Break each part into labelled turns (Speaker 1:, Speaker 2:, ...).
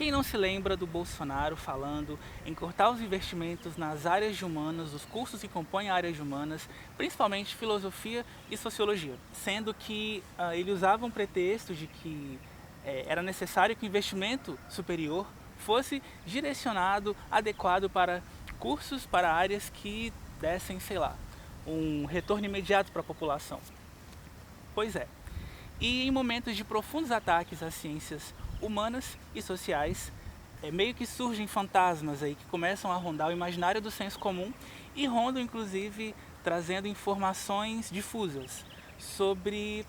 Speaker 1: Quem não se lembra do Bolsonaro falando em cortar os investimentos nas áreas de humanas, os cursos que compõem a área de humanas, principalmente filosofia e sociologia, sendo que ele usava um pretexto de que era necessário que o investimento superior fosse direcionado, adequado para cursos, para áreas que dessem, sei lá, um retorno imediato para a população. Pois é. E em momentos de profundos ataques às ciências humanas e sociais, meio que surgem fantasmas aí que começam a rondar o imaginário do senso comum e rondam inclusive trazendo informações difusas sobre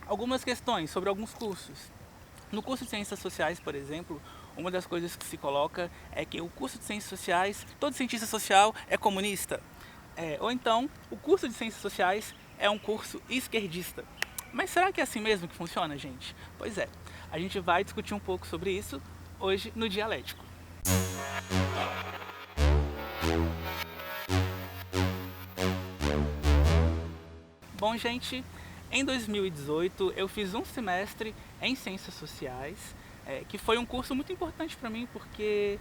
Speaker 1: algumas questões, sobre alguns cursos. No curso de Ciências Sociais, por exemplo, uma das coisas que se coloca é que o curso de Ciências Sociais, todo cientista social é comunista. Ou então, o curso de Ciências Sociais é um curso esquerdista. Mas será que é assim mesmo que funciona, gente? Pois é, a gente vai discutir um pouco sobre isso hoje no Dialético. Bom, gente, em 2018 eu fiz um semestre em Ciências Sociais, que foi um curso muito importante para mim porque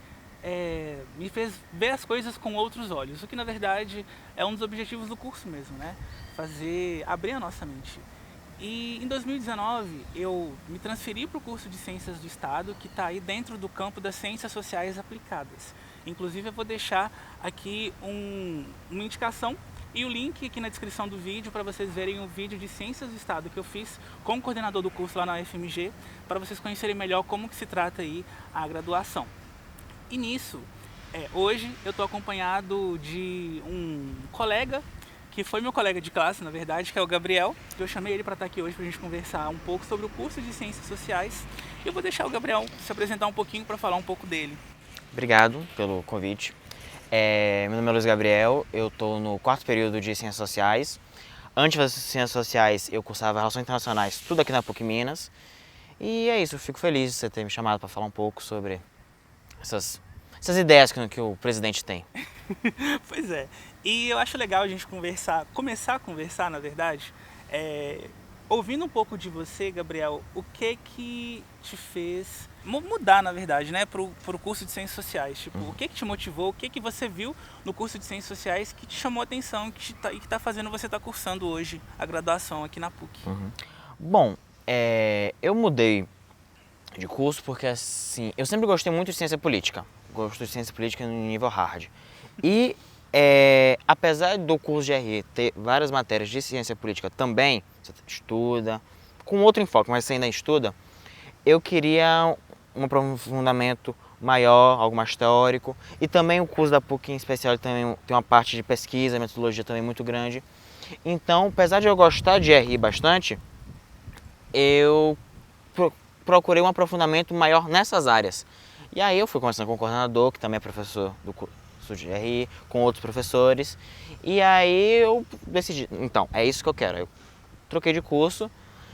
Speaker 1: me fez ver as coisas com outros olhos, o que na verdade é um dos objetivos do curso mesmo, né? Abrir a nossa mente. E em 2019 eu me transferi para o curso de Ciências do Estado, que está aí dentro do campo das Ciências Sociais Aplicadas. Inclusive eu vou deixar aqui uma indicação e o link aqui na descrição do vídeo para vocês verem o vídeo de Ciências do Estado que eu fiz com o coordenador do curso lá na UFMG, para vocês conhecerem melhor como que se trata aí a graduação. E nisso, hoje eu estou acompanhado de um colega, que foi meu colega de classe, na verdade, que é o Gabriel. Eu chamei ele para estar aqui hoje para a gente conversar um pouco sobre o curso de Ciências Sociais. E eu vou deixar o Gabriel se apresentar um pouquinho para falar um pouco dele.
Speaker 2: Obrigado pelo convite. Meu nome é Luiz Gabriel, eu estou no 4º período de Ciências Sociais. Antes das Ciências Sociais, eu cursava Relações Internacionais, tudo aqui na PUC Minas. E é isso, eu fico feliz de você ter me chamado para falar um pouco sobre essas ideias que o presidente tem.
Speaker 1: Pois é. E eu acho legal a gente começar a conversar, na verdade, ouvindo um pouco de você, Gabriel, o que te fez mudar, na verdade, né, pro curso de Ciências Sociais? Tipo, o que te motivou, o que você viu no curso de Ciências Sociais que te chamou a atenção e que tá fazendo você estar cursando hoje a graduação aqui na PUC?
Speaker 2: Bom, eu mudei de curso porque, assim, eu sempre gostei muito de ciência política. Gosto de ciência política no nível hard. E, apesar do curso de RE ter várias matérias de ciência política também, você estuda, com outro enfoque, mas você ainda estuda, eu queria um aprofundamento maior, algo mais teórico. E também o curso da PUC em especial também tem uma parte de pesquisa, metodologia também muito grande. Então, apesar de eu gostar de RI bastante, eu procurei um aprofundamento maior nessas áreas. E aí eu fui conversando com o coordenador, que também é professor do curso de RI, com outros professores. E aí eu decidi, então, é isso que eu quero. Eu troquei de curso,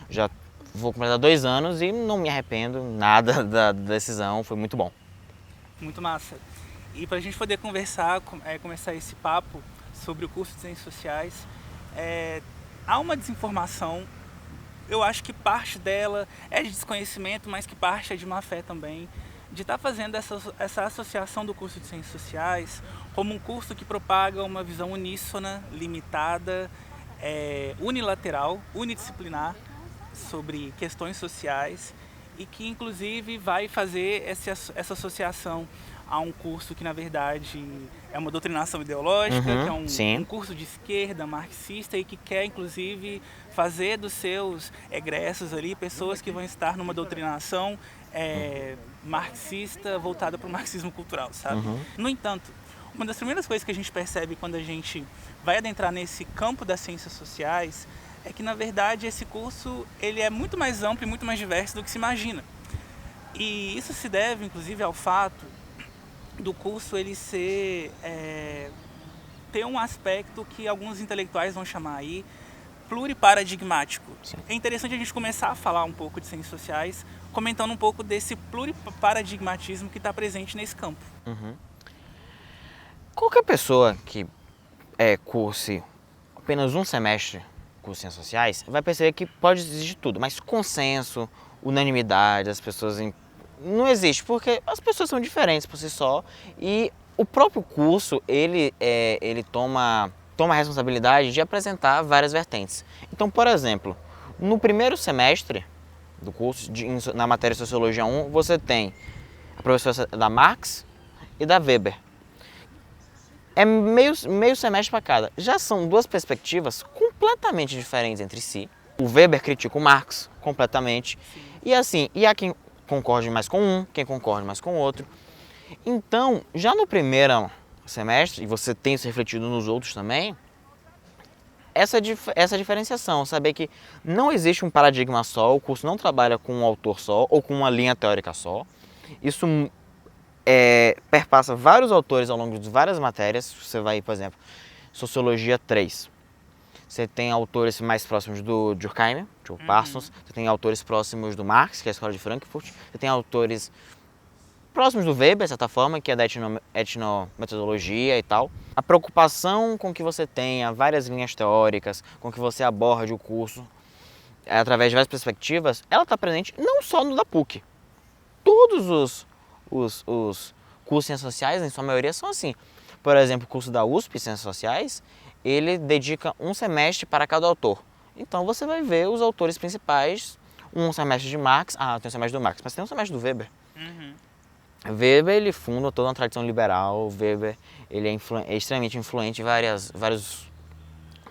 Speaker 2: já vou completar 2 anos e não me arrependo nada da decisão, foi muito bom.
Speaker 1: Muito massa. E para a gente poder começar esse papo sobre o curso de Ciências Sociais, há uma desinformação. Eu acho que parte dela é de desconhecimento, mas que parte é de má fé também, de estar fazendo essa associação do curso de Ciências Sociais como um curso que propaga uma visão uníssona, limitada, unilateral, unidisciplinar sobre questões sociais e que inclusive vai fazer essa associação a um curso que na verdade é uma doutrinação ideológica, que é um curso de esquerda, marxista e que quer inclusive fazer dos seus egressos ali pessoas que vão estar numa doutrinação marxista voltada para o marxismo cultural, sabe? No entanto, uma das primeiras coisas que a gente percebe quando a gente vai adentrar nesse campo das ciências sociais é que na verdade esse curso ele é muito mais amplo e muito mais diverso do que se imagina. E isso se deve inclusive ao fato do curso ele ter um aspecto que alguns intelectuais vão chamar aí pluriparadigmático. Sim. É interessante a gente começar a falar um pouco de ciências sociais, comentando um pouco desse pluriparadigmatismo que está presente nesse campo.
Speaker 2: Qualquer pessoa que curse apenas um semestre curso de Ciências Sociais vai perceber que pode existir tudo, mas consenso, unanimidade, as pessoas não existe, porque as pessoas são diferentes por si só e o próprio curso, ele toma a responsabilidade de apresentar várias vertentes. Então, por exemplo, no primeiro semestre do curso, na matéria Sociologia 1, você tem a professora da Marx e da Weber. É meio semestre para cada. Já são duas perspectivas completamente diferentes entre si. O Weber critica o Marx completamente. E assim, e há quem concorde mais com um, quem concorde mais com o outro. Então, já no primeiro semestre, e você tem isso refletido nos outros também, essa diferenciação, saber que não existe um paradigma só, o curso não trabalha com um autor só ou com uma linha teórica só. Isso perpassa vários autores ao longo de várias matérias. Você vai, por exemplo, Sociologia 3. Você tem autores mais próximos do Durkheim, de Parsons. Você tem autores próximos do Marx, que é a Escola de Frankfurt. Você tem autores próximos do Weber, de certa forma, que é da etnometodologia e tal. A preocupação com que você tenha várias linhas teóricas, com que você aborde o curso através de várias perspectivas, ela está presente não só no da PUC. Todos os cursos de Ciências Sociais, em sua maioria, são assim. Por exemplo, o curso da USP, Ciências Sociais, ele dedica um semestre para cada autor. Então você vai ver os autores principais, um semestre de Marx, tem um semestre do Marx, mas tem um semestre do Weber. Weber, ele funda toda uma tradição liberal. Weber, ele é extremamente influente em vários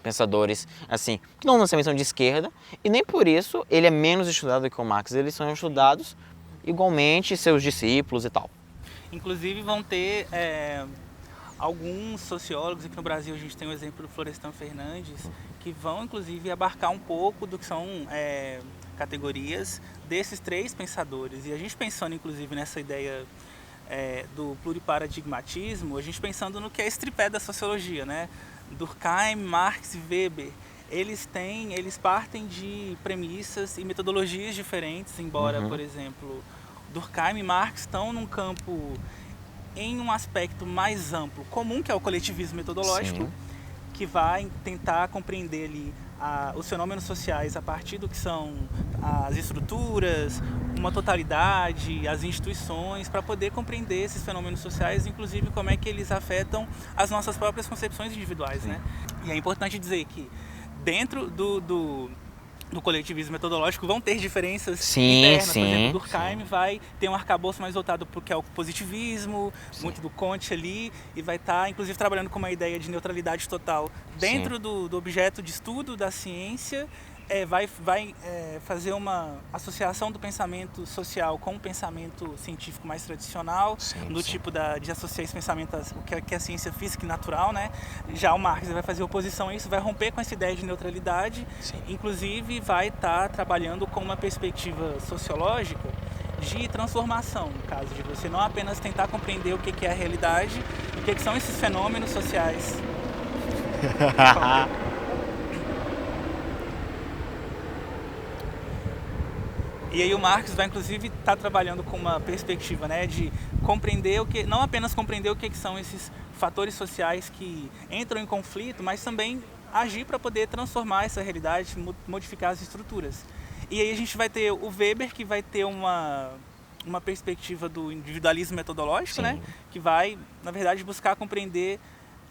Speaker 2: pensadores, assim, que não necessariamente são de esquerda, e nem por isso ele é menos estudado do que o Marx. Eles são estudados igualmente, seus discípulos e tal.
Speaker 1: Inclusive vão ter alguns sociólogos, aqui no Brasil a gente tem o exemplo do Florestan Fernandes, que vão inclusive abarcar um pouco do que são categorias desses três pensadores. E a gente pensando inclusive nessa ideia do pluriparadigmatismo, a gente pensando no que é esse tripé da sociologia, né? Durkheim, Marx e Weber. Eles partem de premissas e metodologias diferentes, embora, por exemplo, Durkheim e Marx estão num campo, em um aspecto mais amplo, comum, que é o coletivismo metodológico. Sim. Que vai tentar compreender ali os fenômenos sociais a partir do que são as estruturas, uma totalidade, as instituições, para poder compreender esses fenômenos sociais, inclusive como é que eles afetam as nossas próprias concepções individuais, né? E é importante dizer que dentro do coletivismo metodológico vão ter diferenças internas. Por exemplo, Durkheim vai ter um arcabouço mais voltado para o que é o positivismo, muito do Kant ali, e vai estar, inclusive, trabalhando com uma ideia de neutralidade total dentro do objeto de estudo da ciência. Vai fazer uma associação do pensamento social com o pensamento científico mais tradicional, tipo de associar esse pensamento o que é a ciência física e natural, né? Já o Marx vai fazer oposição a isso, vai romper com essa ideia de neutralidade, inclusive vai estar trabalhando com uma perspectiva sociológica de transformação, no caso de você não apenas tentar compreender o que é a realidade, o que são esses fenômenos sociais. E aí o Marx vai inclusive estar trabalhando com uma perspectiva, né, de compreender não apenas compreender o que são esses fatores sociais que entram em conflito, mas também agir para poder transformar essa realidade, modificar as estruturas. E aí a gente vai ter o Weber, que vai ter uma perspectiva do individualismo metodológico, né, que vai, na verdade, buscar compreender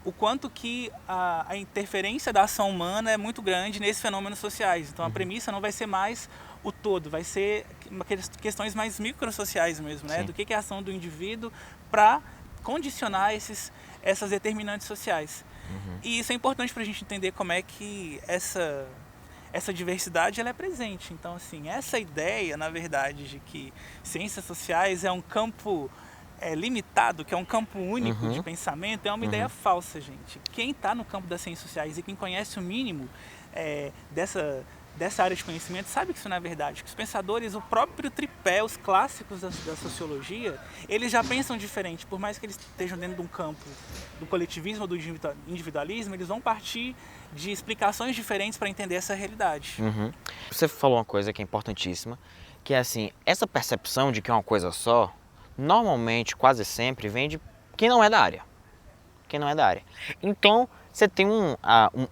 Speaker 1: o quanto que a interferência da ação humana é muito grande nesses fenômenos sociais. Então a premissa não vai ser mais o todo, vai ser questões mais microsociais mesmo, né? Do que é a ação do indivíduo para condicionar essas determinantes sociais. E isso é importante para a gente entender como é que essa diversidade ela é presente. Então, assim, essa ideia, na verdade, de que ciências sociais é um campo limitado, que é um campo único de pensamento, é uma ideia falsa, gente. Quem está no campo das ciências sociais e quem conhece o mínimo dessa área de conhecimento sabe que isso não é verdade, que os pensadores, o próprio tripé, os clássicos da sociologia, eles já pensam diferente, por mais que eles estejam dentro de um campo do coletivismo ou do individualismo, eles vão partir de explicações diferentes para entender essa realidade.
Speaker 2: Você falou uma coisa que é importantíssima, que é assim, essa percepção de que é uma coisa só, normalmente, quase sempre, vem de quem não é da área. Quem não é da área. Então, você tem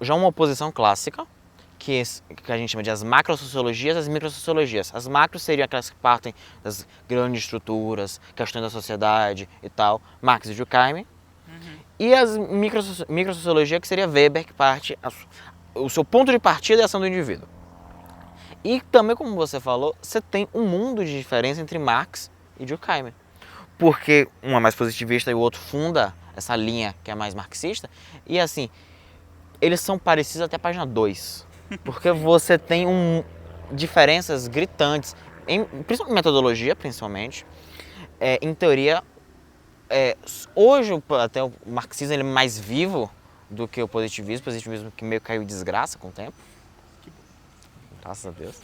Speaker 2: já uma oposição clássica, que a gente chama de as macrosociologias e as microsociologias. As macros seriam aquelas que partem das grandes estruturas, questões da sociedade e tal, Marx e Durkheim. E as microsociologia, que seria Weber, que parte o seu ponto de partida é a ação do indivíduo. E também, como você falou, você tem um mundo de diferença entre Marx e Durkheim. Porque um é mais positivista e o outro funda essa linha que é mais marxista. E assim, eles são parecidos até a página 2. Porque você tem diferenças gritantes, principalmente em metodologia, principalmente. Em teoria, hoje até o marxismo ele é mais vivo do que o positivismo que meio caiu em desgraça com o tempo. Graças a Deus,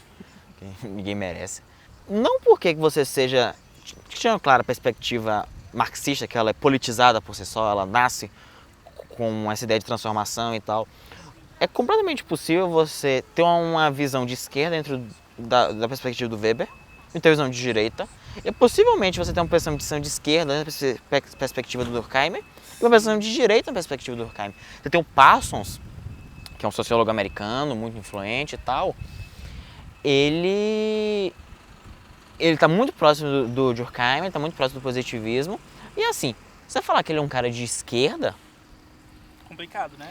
Speaker 2: que ninguém merece. Não porque você seja, tinha claro a perspectiva marxista, que ela é politizada por si só, ela nasce com essa ideia de transformação e tal. É completamente possível você ter uma visão de esquerda dentro da perspectiva do Weber, e ter uma visão de direita. E possivelmente você tem uma visão de esquerda na perspectiva do Durkheim e uma visão de direita na perspectiva do Durkheim. Você tem o Parsons, que é um sociólogo americano, muito influente e tal. Ele está muito próximo do Durkheim, está muito próximo do positivismo. E assim, você falar que ele é um cara de esquerda...
Speaker 1: Complicado, né?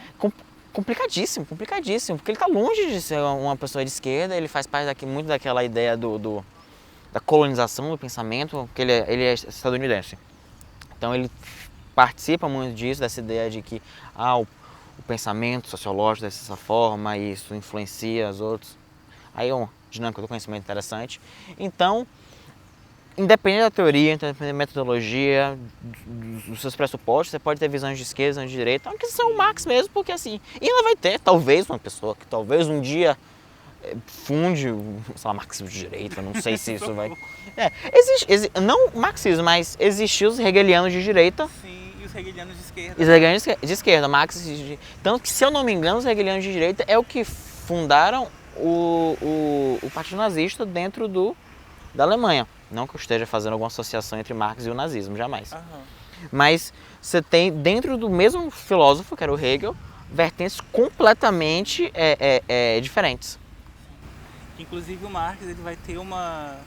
Speaker 2: Complicadíssimo, porque ele está longe de ser uma pessoa de esquerda, ele faz parte muito daquela ideia da colonização do pensamento, porque ele é estadunidense. Então ele participa muito disso, dessa ideia de que o pensamento sociológico dessa forma, e isso influencia os outros. Aí é uma dinâmica do conhecimento interessante. Então, independente da teoria, independente da metodologia, dos seus pressupostos, você pode ter visões de esquerda, visões de direita, que são o Marx mesmo, porque assim, e ainda vai ter, talvez, uma pessoa que talvez um dia funde, sei lá, marxismo de direita, não sei se isso vai... não marxismo, mas existiam os hegelianos de direita.
Speaker 1: Sim, e os hegelianos de esquerda.
Speaker 2: Os hegelianos de esquerda, Marx... Tanto que, se eu não me engano, os hegelianos de direita é o que fundaram o Partido Nazista dentro da Alemanha. Não que eu esteja fazendo alguma associação entre Marx e o nazismo, jamais. Mas você tem, dentro do mesmo filósofo, que era o Hegel, vertentes completamente diferentes.
Speaker 1: Inclusive o Marx ele vai ter uma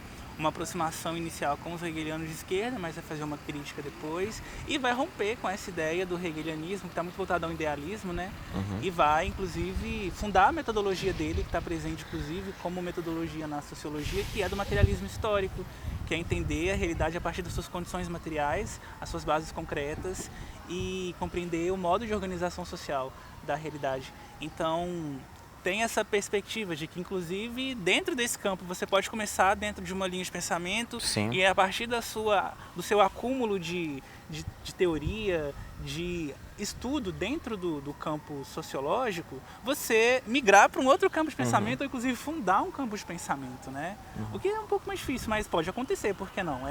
Speaker 1: aproximação inicial com os hegelianos de esquerda, mas vai fazer uma crítica depois e vai romper com essa ideia do hegelianismo, que está muito voltado ao idealismo, né? E vai, inclusive, fundar a metodologia dele, que está presente, inclusive, como metodologia na sociologia, que é do materialismo histórico, que é entender a realidade a partir das suas condições materiais, as suas bases concretas e compreender o modo de organização social da realidade. Então, tem essa perspectiva de que, inclusive, dentro desse campo, você pode começar dentro de uma linha de pensamento.
Speaker 2: Sim.
Speaker 1: E a partir do seu acúmulo de teoria, de estudo dentro do campo sociológico, você migrar para um outro campo de pensamento ou, inclusive, fundar um campo de pensamento, né? O que é um pouco mais difícil, mas pode acontecer, por que não?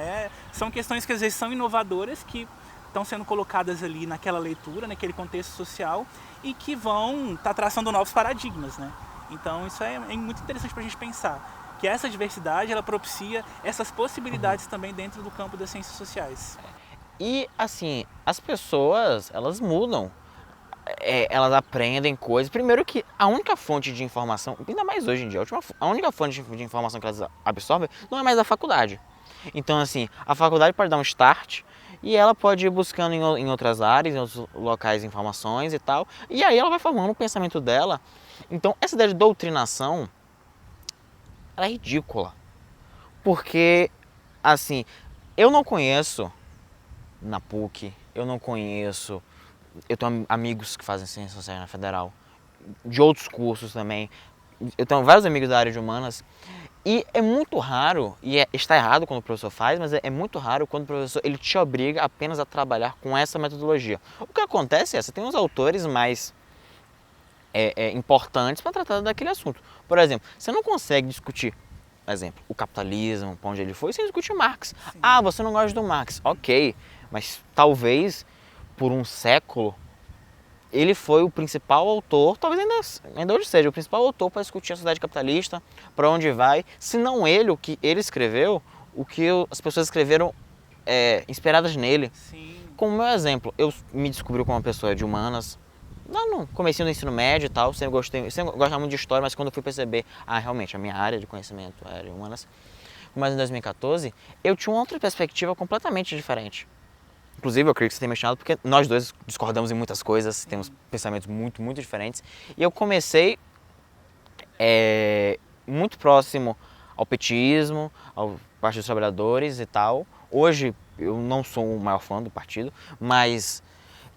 Speaker 1: São questões que, às vezes, são inovadoras, que estão sendo colocadas ali naquela leitura, naquele contexto social, e que vão estar traçando novos paradigmas, né? Então isso é muito interessante para a gente pensar, que essa diversidade ela propicia essas possibilidades também dentro do campo das ciências sociais.
Speaker 2: E assim, as pessoas, elas mudam, elas aprendem coisas. Primeiro que a única fonte de informação, ainda mais hoje em dia, a única fonte de informação que elas absorvem não é mais a faculdade. Então assim, a faculdade pode dar um start, e ela pode ir buscando em outras áreas, em outros locais, informações e tal. E aí ela vai formando o pensamento dela. Então essa ideia de doutrinação, ela é ridícula. Porque, assim, eu não conheço na PUC, eu tenho amigos que fazem ciências sociais na Federal, de outros cursos também. Eu tenho vários amigos da área de humanas. E é muito raro, e está errado quando o professor faz, mas é muito raro quando o professor ele te obriga apenas a trabalhar com essa metodologia. O que acontece você tem uns autores mais importantes para tratar daquele assunto. Por exemplo, você não consegue discutir, por exemplo, o capitalismo, para onde ele foi, sem discutir Marx. Sim. Você não gosta do Marx. Ok, mas talvez por um século ele foi o principal autor, talvez ainda hoje seja, o principal autor para discutir a sociedade capitalista, para onde vai, se não ele, o que ele escreveu, o que as pessoas escreveram inspiradas nele.
Speaker 1: Sim.
Speaker 2: Como meu exemplo, eu me descobri como uma pessoa de humanas, lá no comecinho do ensino médio e tal, sempre gostava muito de história, mas quando eu fui perceber, realmente, a minha área de conhecimento era humanas, mas em 2014, eu tinha uma outra perspectiva completamente diferente. Inclusive, eu creio que você tenha mencionado, porque nós dois discordamos em muitas coisas, temos pensamentos muito, muito diferentes, e eu comecei muito próximo ao petismo, ao Partido dos Trabalhadores e tal. Hoje, eu não sou o maior fã do partido, mas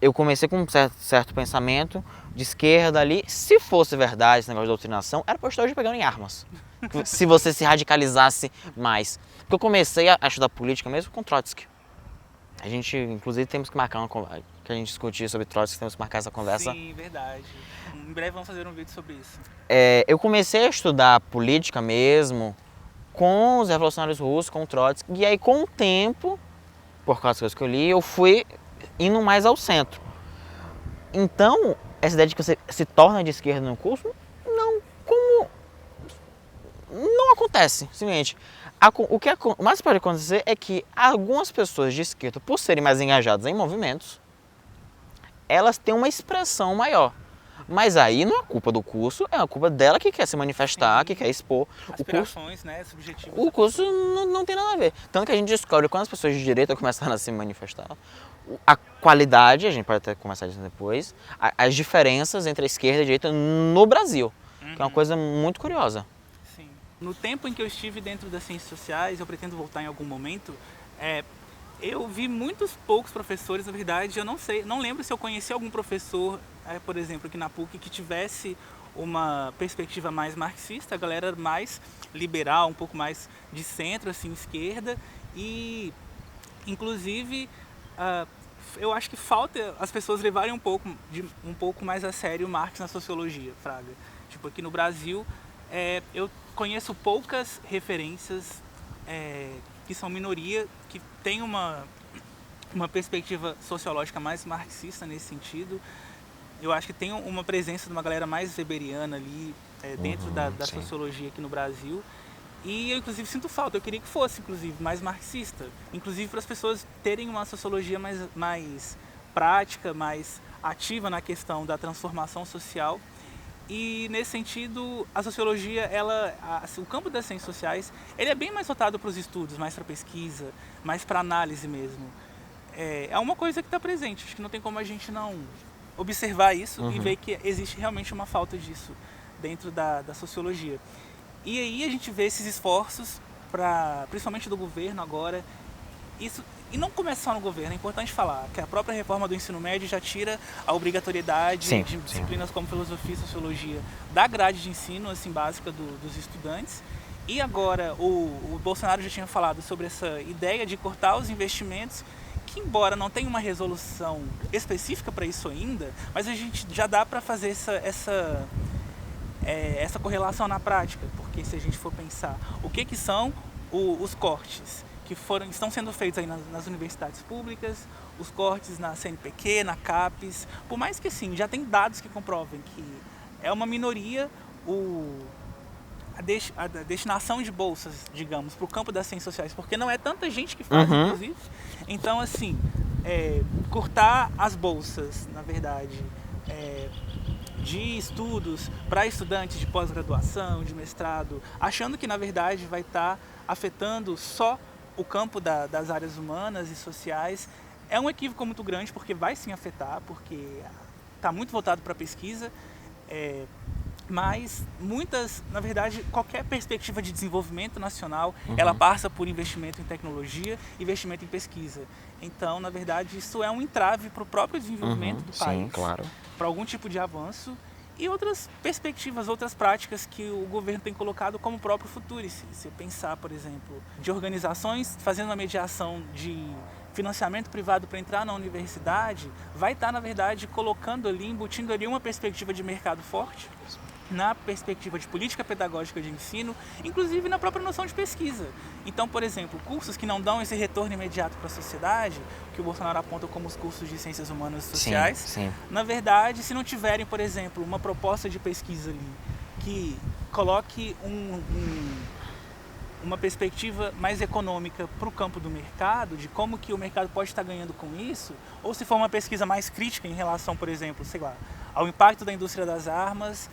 Speaker 2: eu comecei com um certo pensamento de esquerda ali. Se fosse verdade esse negócio de doutrinação, era para eu estar hoje pegando em armas. Se você se radicalizasse mais. Porque eu comecei a estudar política mesmo com Trotsky. A gente, inclusive, temos que marcar uma conversa, que a gente discutir sobre Trotsky, temos que marcar essa conversa.
Speaker 1: Sim, verdade. Em breve vamos fazer um vídeo sobre isso.
Speaker 2: Eu comecei a estudar política mesmo com os revolucionários russos, com o Trotsky, e aí com o tempo, por causa das coisas que eu li, eu fui indo mais ao centro. Então, essa ideia de que você se torna de esquerda no curso, não acontece, simplesmente. O mais pode acontecer é que algumas pessoas de esquerda, por serem mais engajadas em movimentos, elas têm uma expressão maior. Mas aí não é culpa do curso, é a culpa dela que quer se manifestar, que quer expor.
Speaker 1: Aspirações, né, subjetivas.
Speaker 2: O curso não tem nada a ver. Tanto que a gente descobre quando as pessoas de direita começaram a se manifestar, a qualidade, a gente pode até começar disso depois, as diferenças entre a esquerda e a direita no Brasil, que é uma coisa muito curiosa.
Speaker 1: Sim. No tempo em que eu estive dentro das ciências sociais, eu pretendo voltar em algum momento, eu vi muitos poucos professores, na verdade, eu não lembro se eu conheci algum professor, por exemplo, aqui na PUC, que tivesse uma perspectiva mais marxista, a galera mais liberal, um pouco mais de centro, assim, esquerda, e inclusive eu acho que falta as pessoas levarem um pouco mais a sério Marx na sociologia, Fraga. Tipo, aqui no Brasil, eu conheço poucas referências que são minoria, que tem uma perspectiva sociológica mais marxista nesse sentido. Eu acho que tem uma presença de uma galera mais weberiana ali dentro da sociologia aqui no Brasil. E eu, inclusive, sinto falta. Eu queria que fosse, inclusive, mais marxista. Inclusive para as pessoas terem uma sociologia mais prática, mais ativa na questão da transformação social. E, nesse sentido, a sociologia, o campo das ciências sociais, ele é bem mais voltado para os estudos, mais para pesquisa, mais para análise mesmo. É uma coisa que está presente. Acho que não tem como a gente não observar isso e ver que existe realmente uma falta disso dentro da sociologia. E aí a gente vê esses esforços, principalmente do governo agora, e não começa só no governo, é importante falar que a própria reforma do ensino médio já tira a obrigatoriedade de disciplinas como filosofia e sociologia da grade de ensino assim, básica dos estudantes. E agora o Bolsonaro já tinha falado sobre essa ideia de cortar os investimentos, que embora não tenha uma resolução específica para isso ainda, mas a gente já dá para fazer essa correlação na prática, porque se a gente for pensar o que são os cortes que estão sendo feitos aí nas universidades públicas, os cortes na CNPq, na CAPES, por mais que sim, já tem dados que comprovem que é uma minoria a destinação de bolsas, digamos, para o campo das ciências sociais, porque não é tanta gente que faz, inclusive. Então, assim, cortar as bolsas, na verdade, de estudos para estudantes de pós-graduação, de mestrado, achando que, na verdade, vai estar afetando só o campo das áreas humanas e sociais, é um equívoco muito grande, porque vai sim afetar, porque está muito voltado para a pesquisa, mas na verdade, qualquer perspectiva de desenvolvimento nacional, ela passa por investimento em tecnologia, investimento em pesquisa. Então, na verdade, isso é um entrave para o próprio desenvolvimento do país,
Speaker 2: claro,
Speaker 1: para algum tipo de avanço, e outras perspectivas, outras práticas que o governo tem colocado como o próprio Futurice. Se pensar, por exemplo, de organizações fazendo a mediação de financiamento privado para entrar na universidade, vai estar, na verdade, colocando ali, embutindo ali uma perspectiva de mercado forte, na perspectiva de política pedagógica de ensino, inclusive na própria noção de pesquisa. Então, por exemplo, cursos que não dão esse retorno imediato para a sociedade, que o Bolsonaro aponta como os cursos de ciências humanas e sociais, na verdade, se não tiverem, por exemplo, uma proposta de pesquisa ali que coloque uma perspectiva mais econômica para o campo do mercado, de como que o mercado pode estar ganhando com isso, ou se for uma pesquisa mais crítica em relação, por exemplo, sei lá, ao impacto da indústria das armas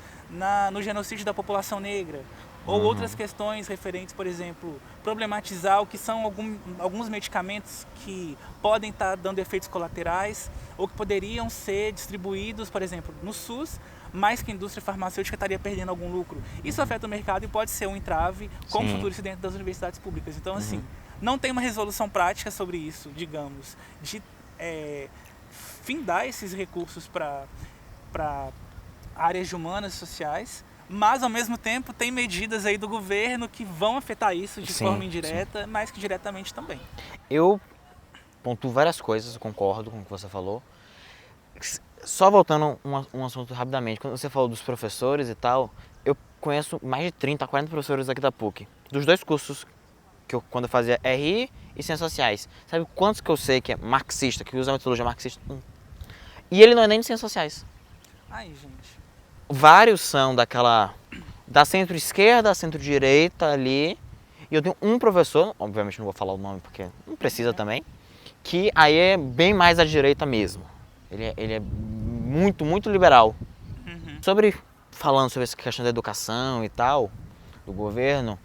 Speaker 1: no genocídio da população negra, ou outras questões referentes, por exemplo, problematizar o que são alguns medicamentos que podem estar dando efeitos colaterais ou que poderiam ser distribuídos, por exemplo, no SUS, mas que a indústria farmacêutica estaria perdendo algum lucro. Isso afeta o mercado e pode ser um entrave como
Speaker 2: Sim.
Speaker 1: futuro dentro das universidades públicas. Então, assim, não tem uma resolução prática sobre isso, digamos, de findar esses recursos para áreas de humanas e sociais, mas ao mesmo tempo tem medidas aí do governo que vão afetar isso de forma indireta, mas que diretamente também.
Speaker 2: Eu pontuo várias coisas, concordo com o que você falou. Só voltando um assunto rapidamente, quando você falou dos professores e tal, eu conheço mais de 30, 40 professores aqui da PUC, dos dois cursos que quando eu fazia RI e Ciências Sociais. Sabe quantos que eu sei que é marxista, que usa a metodologia marxista? E ele não é nem de Ciências Sociais.
Speaker 1: Ai, gente.
Speaker 2: Vários são da centro-esquerda, centro-direita ali. E eu tenho um professor, obviamente não vou falar o nome porque não precisa também, que aí é bem mais à direita mesmo. Ele é muito, muito liberal. Falando sobre essa questão da educação e tal, do governo,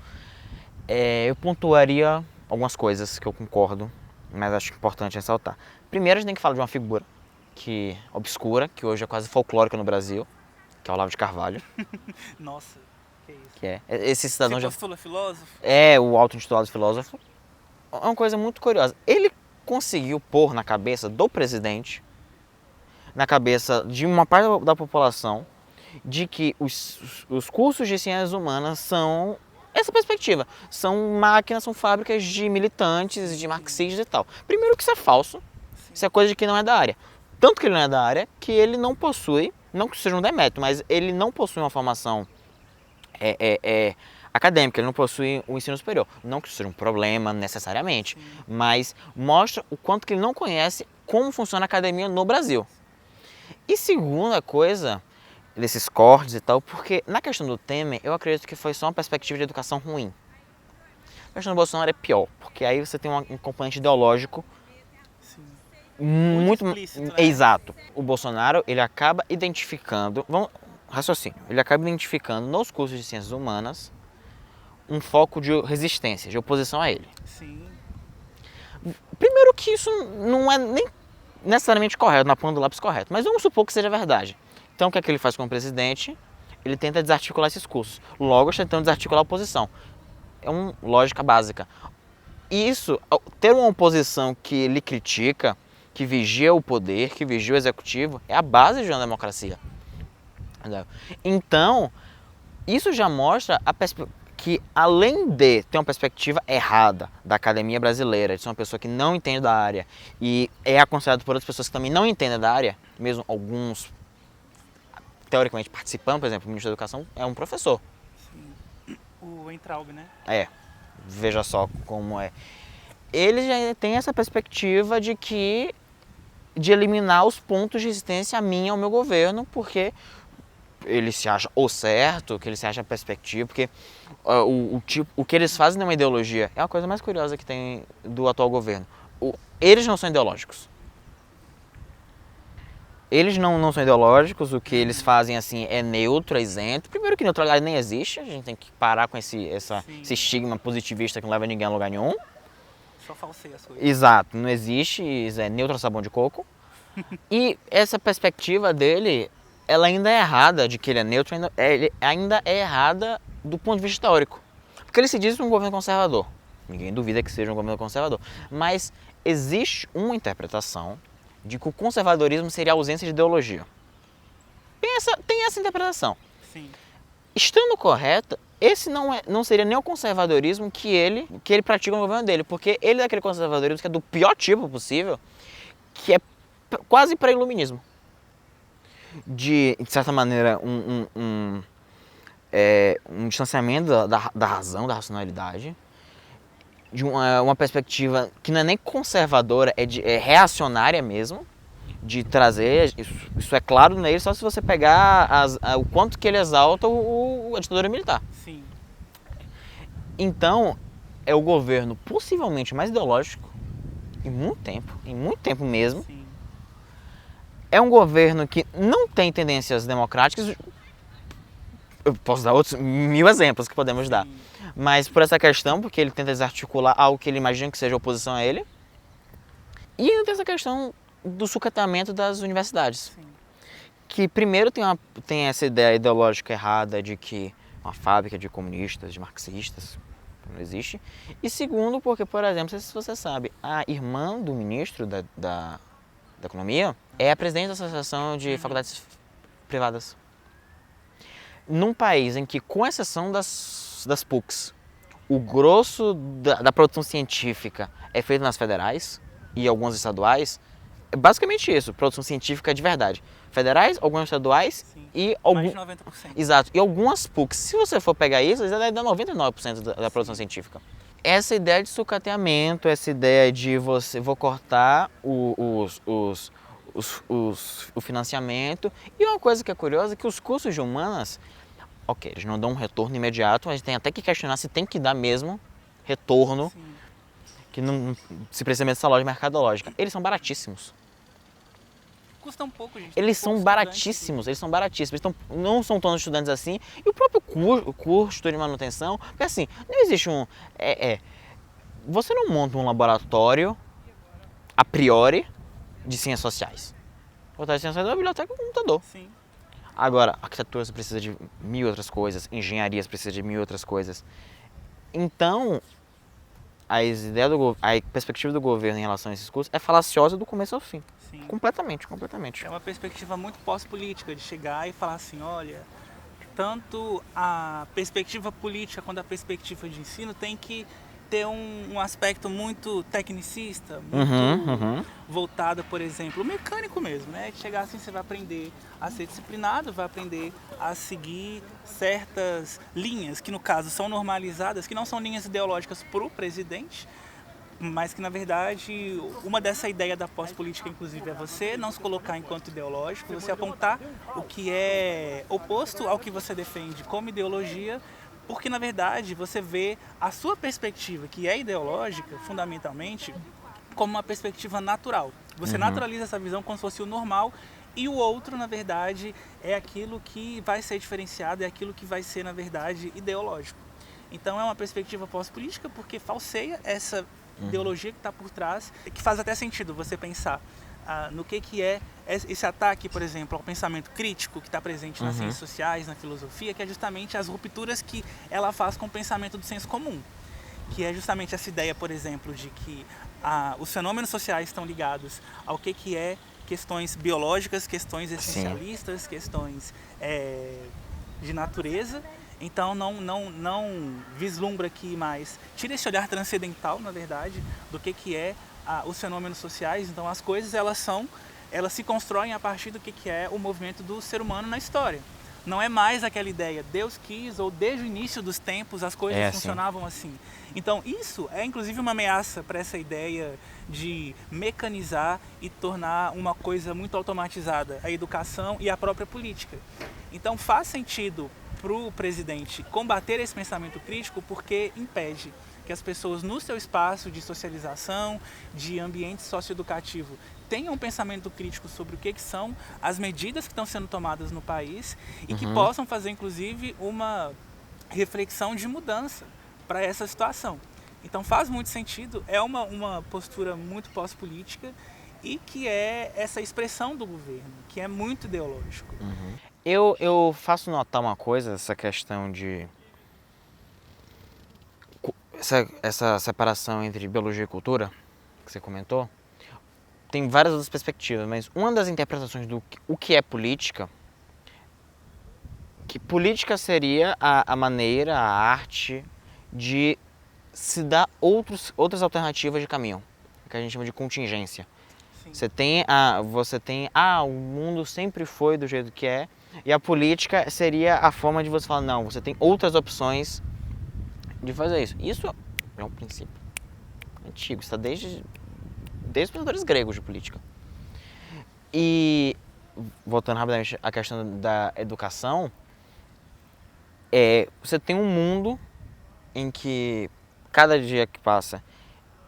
Speaker 2: eu pontuaria algumas coisas que eu concordo, mas acho importante ressaltar. Primeiro, a gente tem que falar de uma figura obscura, que hoje é quase folclórica no Brasil, que é o Olavo de Carvalho.
Speaker 1: Nossa, que isso.
Speaker 2: Que é esse cidadão
Speaker 1: Você postula filósofo?
Speaker 2: o auto-intitulado filósofo. É uma coisa muito curiosa. Ele conseguiu pôr na cabeça do presidente, na cabeça de uma parte da população, de que os cursos de ciências humanas são essa perspectiva. São máquinas, são fábricas de militantes, de marxistas e tal. Primeiro que isso é falso, isso é coisa de quem não é da área. Tanto que ele não é da área, que ele não possui, não que seja um demérito, mas ele não possui uma formação acadêmica, ele não possui o ensino superior. Não que isso seja um problema necessariamente, mas mostra o quanto que ele não conhece como funciona a academia no Brasil. E segunda coisa, desses cortes e tal, porque na questão do Temer, eu acredito que foi só uma perspectiva de educação ruim. A questão do Bolsonaro é pior, porque aí você tem um componente ideológico muito
Speaker 1: explícito, né?
Speaker 2: Exato. O Bolsonaro, ele acaba identificando, ele acaba identificando nos cursos de ciências humanas um foco de resistência, de oposição a ele.
Speaker 1: Sim.
Speaker 2: Primeiro que isso não é nem necessariamente correto, na ponta do lápis correto, mas vamos supor que seja verdade. Então o que é que ele faz como presidente? Ele tenta desarticular esses cursos, logo tentando desarticular a oposição. É uma lógica básica. E isso, ter uma oposição que ele critica, que vigia o poder, que vigia o executivo, é a base de uma democracia. Então, isso já mostra que além de ter uma perspectiva errada da academia brasileira, de ser uma pessoa que não entende da área e é aconselhado por outras pessoas que também não entendem da área, mesmo alguns teoricamente participando, por exemplo, o ministro da Educação é um professor.
Speaker 1: Sim. O Weintraub, né?
Speaker 2: Veja só como é. Ele já tem essa perspectiva de eliminar os pontos de resistência a mim e ao meu governo, porque ele se acha o certo, que ele se acha a perspectiva, porque o que eles fazem numa ideologia é a coisa mais curiosa que tem do atual governo. Eles não são ideológicos. Eles não são ideológicos, o que eles fazem assim é neutro, é isento. Primeiro que neutralidade nem existe, a gente tem que parar com esse estigma positivista que não leva ninguém a lugar nenhum.
Speaker 1: Só falseia as coisas.
Speaker 2: Exato, não existe, é neutro sabão de coco. E essa perspectiva dele, ela ainda é errada, de que ele é neutro, ainda é errada do ponto de vista teórico. Porque ele se diz um governo conservador. Ninguém duvida que seja um governo conservador. Mas existe uma interpretação de que o conservadorismo seria a ausência de ideologia. Tem essa interpretação.
Speaker 1: Sim.
Speaker 2: Estando correta, esse não seria nem o conservadorismo que ele pratica no governo dele, porque ele é aquele conservadorismo que é do pior tipo possível, que é quase pré-iluminismo. De certa maneira, um distanciamento da razão, da racionalidade, de uma perspectiva que não é nem conservadora, é reacionária mesmo, de trazer, isso é claro nele, só se você pegar o quanto que ele exalta a ditadura militar.
Speaker 1: Sim.
Speaker 2: Então, é o governo possivelmente mais ideológico em muito tempo mesmo.
Speaker 1: Sim.
Speaker 2: É um governo que não tem tendências democráticas. Eu posso dar outros 1000 exemplos que podemos dar.
Speaker 1: Sim.
Speaker 2: Mas por essa questão, porque ele tenta desarticular algo que ele imagina que seja oposição a ele. E ainda tem essa questão do sucateamento das universidades.
Speaker 1: Sim.
Speaker 2: Que primeiro tem essa ideia ideológica errada de que uma fábrica de comunistas, de marxistas, não existe. E segundo, porque, por exemplo, não sei se você sabe, a irmã do ministro da Economia é a presidente da Associação de Faculdades Privadas. Num país em que, com exceção das PUCs, o grosso da produção científica é feito nas federais e algumas estaduais, é basicamente isso, produção científica de verdade. Federais, algumas estaduais.
Speaker 1: Sim.
Speaker 2: E
Speaker 1: Mais de 90%.
Speaker 2: Exato. E algumas PUCs, se você for pegar isso, eles devem dar 99% da produção científica. Essa ideia de sucateamento, essa ideia de vou cortar o financiamento. E uma coisa que é curiosa é que os cursos de humanas, ok, eles não dão um retorno imediato, mas tem até que questionar se tem que dar mesmo retorno,
Speaker 1: Sim.
Speaker 2: que não se precisa mesmo dessa loja mercadológica. Eles são baratíssimos.
Speaker 1: Custa um pouco, gente.
Speaker 2: Eles são baratíssimos, eles são baratíssimos. Não são tantos estudantes assim. E o próprio custo de manutenção, porque assim, não existe você não monta um laboratório a priori de ciências sociais. O laboratório de ciências sociais é uma biblioteca com computador.
Speaker 1: Sim.
Speaker 2: Agora, arquitetura você precisa de 1000 outras coisas, engenharia você precisa de 1000 outras coisas. Então, a perspectiva do governo em relação a esses cursos é falaciosa do começo ao fim.
Speaker 1: Sim.
Speaker 2: Completamente.
Speaker 1: É uma perspectiva muito pós-política, de chegar e falar assim, olha, tanto a perspectiva política quanto a perspectiva de ensino tem que ter um aspecto muito tecnicista, muito voltado, por exemplo, mecânico mesmo, né? De chegar assim, você vai aprender a ser disciplinado, vai aprender a seguir certas linhas, que no caso são normalizadas, que não são linhas ideológicas para o presidente, mas que na verdade uma dessa ideia da pós-política inclusive é você não se colocar enquanto ideológico, você apontar o que é oposto ao que você defende como ideologia, porque na verdade você vê a sua perspectiva, que é ideológica fundamentalmente, como uma perspectiva natural. Você naturaliza essa visão como se fosse o normal, e o outro na verdade é aquilo que vai ser diferenciado, é aquilo que vai ser na verdade ideológico. Então é uma perspectiva pós-política porque falseia essa ideologia que está por trás, que faz até sentido você pensar no que é esse ataque, por exemplo, ao pensamento crítico que está presente nas ciências sociais, na filosofia, que é justamente as rupturas que ela faz com o pensamento do senso comum, que é justamente essa ideia, por exemplo, de que os fenômenos sociais estão ligados ao que é questões biológicas, questões essencialistas, Sim. questões de natureza. Então não vislumbra aqui mais, tira esse olhar transcendental, na verdade, do que é os fenômenos sociais. Então as coisas elas se constroem a partir do que é o movimento do ser humano na história. Não é mais aquela ideia, Deus quis, ou desde o início dos tempos as coisas funcionavam assim. Então isso é inclusive uma ameaça para essa ideia de mecanizar e tornar uma coisa muito automatizada a educação e a própria política. Então faz sentido para o presidente combater esse pensamento crítico porque impede que as pessoas no seu espaço de socialização, de ambiente socioeducativo, tenham um pensamento crítico sobre o que são as medidas que estão sendo tomadas no país e que possam fazer inclusive uma reflexão de mudança para essa situação. Então faz muito sentido, é uma postura muito pós-política e que é essa expressão do governo, que é muito ideológico.
Speaker 2: Eu faço notar uma coisa, essa questão de... Essa separação entre biologia e cultura, que você comentou, tem várias outras perspectivas, mas uma das interpretações do que é política, que política seria a maneira, a arte de se dar outras alternativas de caminho, que a gente chama de contingência. Sim. Você tem, o mundo sempre foi do jeito que é, e a política seria a forma de você falar, não, você tem outras opções de fazer isso. Isso é um princípio antigo, está desde os pensadores gregos de política. E, voltando rapidamente à questão da educação, você tem um mundo em que cada dia que passa,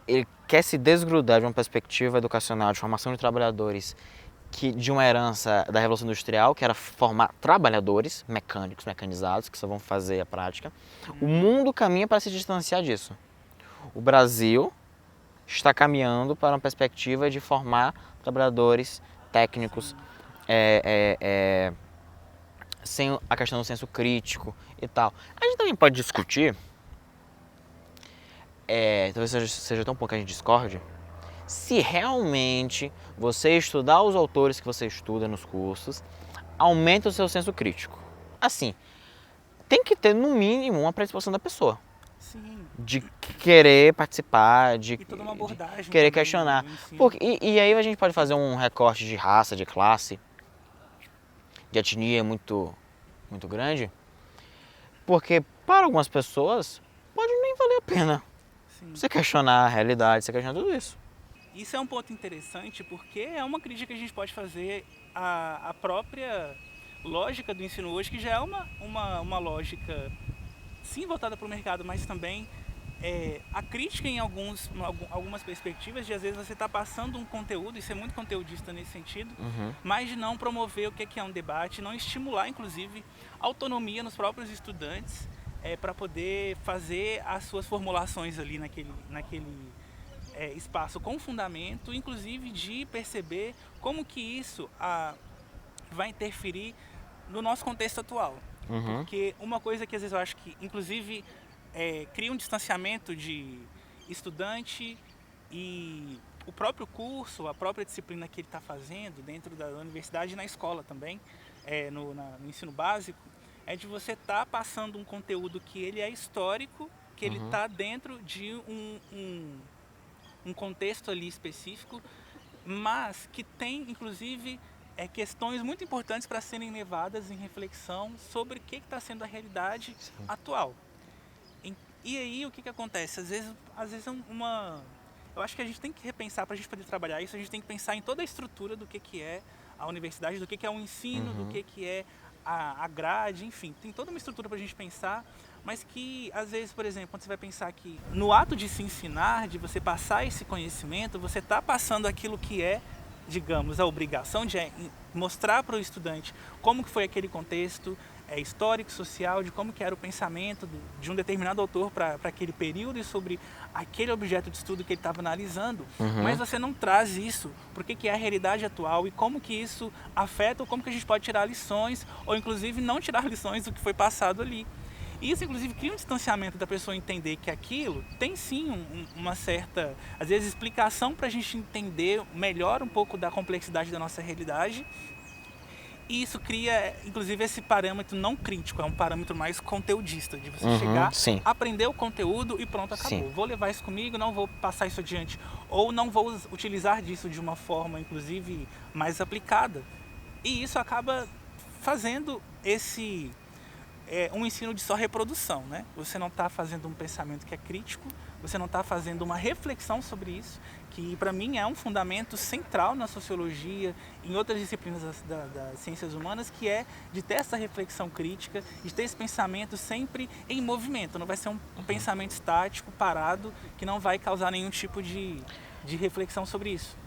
Speaker 2: ele quer se desgrudar de uma perspectiva educacional, de formação de trabalhadores, de uma herança da Revolução Industrial, que era formar trabalhadores mecânicos, mecanizados, que só vão fazer a prática. O mundo caminha para se distanciar disso. O Brasil está caminhando para uma perspectiva de formar trabalhadores técnicos, sem a questão do senso crítico e tal. A gente também pode discutir, talvez seja tão pouco que a gente discorde, se realmente você estudar os autores que você estuda nos cursos, aumenta o seu senso crítico. Assim, tem que ter no mínimo uma predisposição da pessoa.
Speaker 1: Sim.
Speaker 2: De querer participar, de
Speaker 1: toda uma abordagem
Speaker 2: querer
Speaker 1: também,
Speaker 2: questionar.
Speaker 1: né,
Speaker 2: E aí a gente pode fazer um recorte de raça, de classe, de etnia muito, muito grande, porque para algumas pessoas pode nem valer a pena você questionar a realidade, você questionar tudo isso.
Speaker 1: Isso é um ponto interessante porque é uma crítica que a gente pode fazer à própria lógica do ensino hoje, que já é uma lógica, sim, voltada para o mercado, mas também a crítica em algumas perspectivas de às vezes você está passando um conteúdo, e ser muito conteudista nesse sentido, mas de não promover o que é um debate, não estimular, inclusive, autonomia nos próprios estudantes para poder fazer as suas formulações ali naquele espaço com fundamento, inclusive de perceber como que isso vai interferir no nosso contexto atual. Porque uma coisa que às vezes eu acho que, inclusive, cria um distanciamento de estudante e o próprio curso, a própria disciplina que ele está fazendo dentro da universidade e na escola também, no ensino básico, é de você estar passando um conteúdo que ele é histórico, que ele está dentro de um contexto ali específico, mas que tem, inclusive, questões muito importantes para serem levadas em reflexão sobre o que está sendo a realidade atual. E aí, o que acontece? Às vezes eu acho que a gente tem que repensar, para a gente poder trabalhar isso, a gente tem que pensar em toda a estrutura do que é a universidade, do que é o ensino, do que é a grade, enfim. Tem toda uma estrutura para a gente pensar, mas que, às vezes, por exemplo, quando você vai pensar que no ato de se ensinar, de você passar esse conhecimento, você está passando aquilo que é, digamos, a obrigação de mostrar para o estudante como que foi aquele contexto histórico, social, de como que era o pensamento de um determinado autor para aquele período e sobre aquele objeto de estudo que ele estava analisando, mas você não traz isso para o que é a realidade atual e como que isso afeta ou como que a gente pode tirar lições ou inclusive não tirar lições do que foi passado ali. E isso, inclusive, cria um distanciamento da pessoa entender que aquilo tem sim uma certa, às vezes, explicação para a gente entender melhor um pouco da complexidade da nossa realidade. E isso cria, inclusive, esse parâmetro não crítico, é um parâmetro mais conteudista, de você chegar, aprender o conteúdo e pronto, acabou. Vou levar isso comigo, não vou passar isso adiante, ou não vou utilizar disso de uma forma, inclusive, mais aplicada. E isso acaba fazendo um ensino de só reprodução, né? Você não está fazendo um pensamento que é crítico, você não está fazendo uma reflexão sobre isso, que para mim é um fundamento central na sociologia, em outras disciplinas das ciências humanas, que é de ter essa reflexão crítica, de ter esse pensamento sempre em movimento, não vai ser um pensamento estático, parado, que não vai causar nenhum tipo de reflexão sobre isso.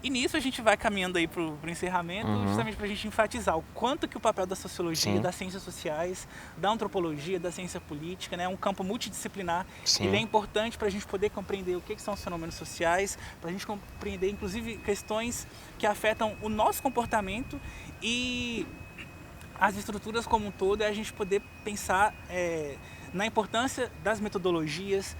Speaker 1: E nisso a gente vai caminhando aí para o encerramento, justamente para a gente enfatizar o quanto que o papel da sociologia, das ciências sociais, da antropologia, da ciência política, né, é um campo multidisciplinar. Ele é importante para a gente poder compreender o que são os fenômenos sociais, para a gente compreender, inclusive, questões que afetam o nosso comportamento e as estruturas como um todo, é a gente poder pensar na importância das metodologias,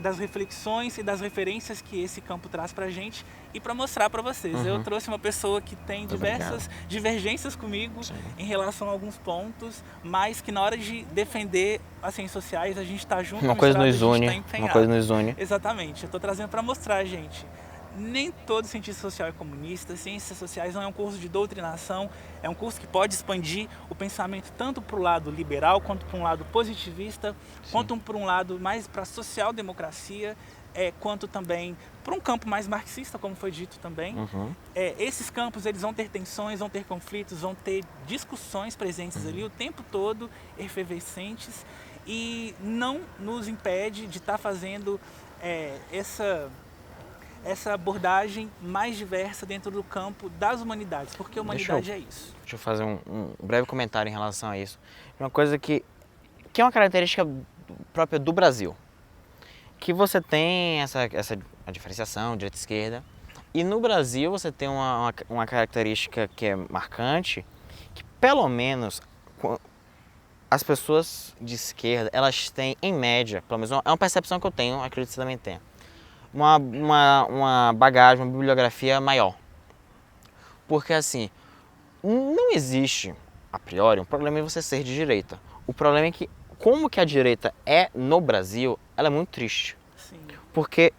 Speaker 1: das reflexões e das referências que esse campo traz para a gente e para mostrar para vocês. Eu trouxe uma pessoa que tem diversas divergências comigo em relação a alguns pontos, mas que na hora de defender as ciências sociais a gente está junto,
Speaker 2: uma coisa nos une,
Speaker 1: uma
Speaker 2: coisa nos une.
Speaker 1: Exatamente, eu estou trazendo para mostrar, gente. Nem todo cientista social é comunista, ciências sociais não é um curso de doutrinação, é um curso que pode expandir o pensamento tanto para o lado liberal, quanto para um lado positivista, quanto para um lado mais para a social-democracia, quanto também para um campo mais marxista, como foi dito também. Esses campos eles vão ter tensões, vão ter conflitos, vão ter discussões presentes ali o tempo todo, efervescentes, e não nos impede de estar fazendo essa abordagem mais diversa dentro do campo das humanidades, porque a humanidade é isso.
Speaker 2: Deixa eu fazer um breve comentário em relação a isso. Uma coisa que é uma característica própria do Brasil, que você tem a diferenciação direita e esquerda, e no Brasil você tem uma característica que é marcante, que pelo menos as pessoas de esquerda, elas têm, em média, pelo menos é uma percepção que eu tenho, acredito que você também tenha, uma bagagem, uma bibliografia maior. Porque assim, não existe, a priori, um problema em você ser de direita. O problema é que, como que a direita é no Brasil, ela é muito triste.
Speaker 1: Sim.
Speaker 2: Porque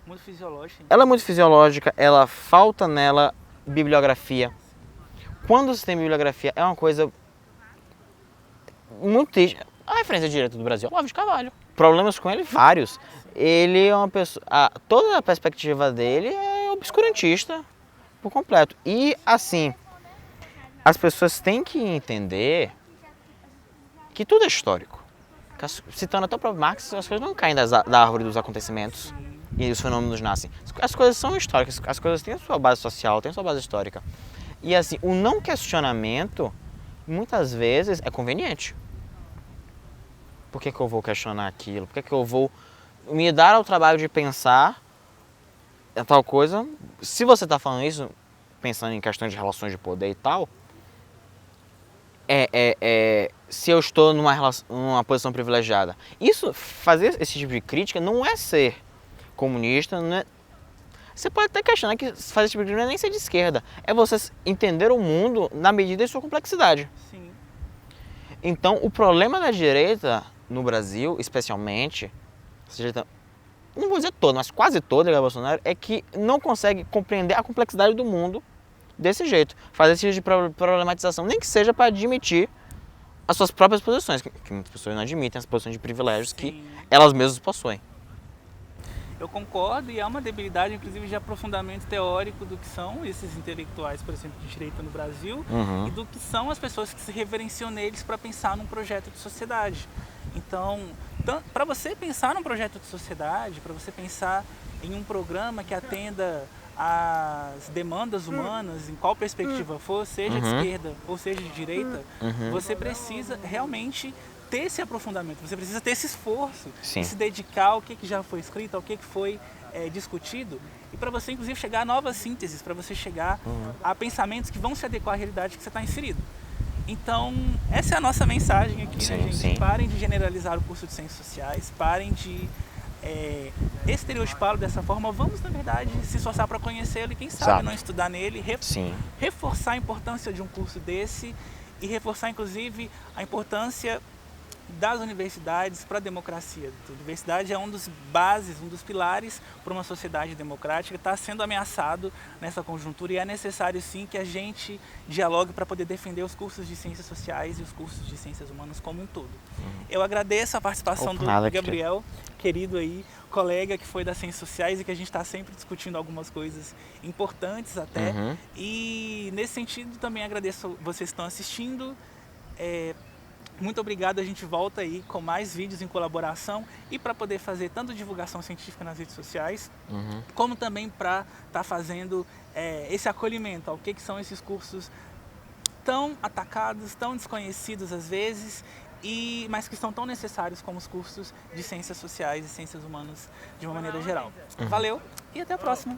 Speaker 1: muito fisiológica.
Speaker 2: Ela é muito fisiológica, ela falta nela bibliografia. Quando você tem bibliografia, é uma coisa muito triste. A referência direta do Brasil é Olavo de Carvalho. Problemas com ele, vários. Ele é uma pessoa... toda a perspectiva dele é obscurantista por completo. E, assim, as pessoas têm que entender que tudo é histórico. Citando até o próprio Marx, as coisas não caem da árvore dos acontecimentos e os fenômenos nascem. As coisas são históricas, as coisas têm a sua base social, têm a sua base histórica. E, assim, o não questionamento, muitas vezes, é conveniente. Por que eu vou questionar aquilo? Por que eu vou me dar ao trabalho de pensar tal coisa? Se você está falando isso, pensando em questões de relações de poder e tal, se eu estou numa posição privilegiada. Fazer esse tipo de crítica não é ser comunista, não é... Você pode até questionar que fazer esse tipo de crítica não é nem ser de esquerda. É você entender o mundo na medida de sua complexidade.
Speaker 1: Sim.
Speaker 2: Então, o problema da direita, no Brasil, especialmente, não vou dizer todo, mas quase toda a Bolsonaro, é que não consegue compreender a complexidade do mundo desse jeito. Fazer esse tipo de problematização, nem que seja para admitir as suas próprias posições, que muitas pessoas não admitem, as posições de privilégios que elas mesmas possuem.
Speaker 1: Eu concordo, e há uma debilidade, inclusive, de aprofundamento teórico do que são esses intelectuais, por exemplo, de direita no Brasil, e do que são as pessoas que se reverenciam neles para pensar num projeto de sociedade. Então, para você pensar num projeto de sociedade, para você pensar em um programa que atenda às demandas humanas, em qual perspectiva for, seja de esquerda ou seja de direita, você precisa realmente ter esse aprofundamento, você precisa ter esse esforço, e se dedicar ao que já foi escrito, ao que foi discutido, e para você inclusive chegar a novas sínteses, para você chegar a pensamentos que vão se adequar à realidade que você está inserido. Então, essa é a nossa mensagem aqui, né, gente? Sim. Parem de generalizar o curso de Ciências Sociais, parem de estereotipá-lo dessa forma. Vamos, na verdade, se esforçar para conhecê-lo e, quem sabe, não estudar nele, reforçar a importância de um curso desse e reforçar, inclusive, a importância das universidades para a democracia. A universidade é um dos bases, um dos pilares para uma sociedade democrática, está sendo ameaçado nessa conjuntura e é necessário sim que a gente dialogue para poder defender os cursos de ciências sociais e os cursos de ciências humanas como um todo. Eu agradeço a participação do Gabriel, querido aí, colega que foi das ciências sociais e que a gente está sempre discutindo algumas coisas importantes até. E nesse sentido também agradeço vocês que estão assistindo. Muito obrigado, a gente volta aí com mais vídeos em colaboração e para poder fazer tanto divulgação científica nas redes sociais, como também para estar fazendo esse acolhimento ao que são esses cursos tão atacados, tão desconhecidos às vezes, mas que são tão necessários como os cursos de ciências sociais e ciências humanas de uma maneira geral. Valeu e até a próxima!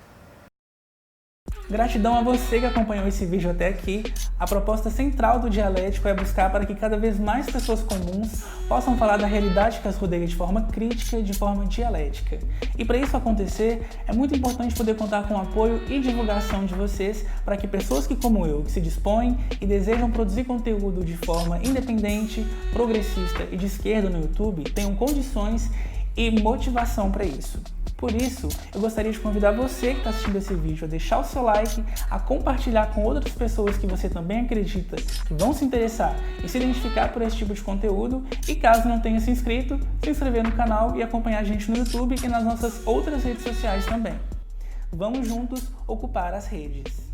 Speaker 1: Gratidão a você que acompanhou esse vídeo até aqui. A proposta central do Dialético é buscar para que cada vez mais pessoas comuns possam falar da realidade que as rodeia de forma crítica e de forma dialética. E para isso acontecer, é muito importante poder contar com o apoio e divulgação de vocês para que pessoas que, como eu, que se dispõem e desejam produzir conteúdo de forma independente, progressista e de esquerda no YouTube tenham condições e motivação para isso. Por isso, eu gostaria de convidar você que está assistindo esse vídeo a deixar o seu like, a compartilhar com outras pessoas que você também acredita que vão se interessar e se identificar por esse tipo de conteúdo, e caso não tenha se inscrito, se inscrever no canal e acompanhar a gente no YouTube e nas nossas outras redes sociais também. Vamos juntos ocupar as redes.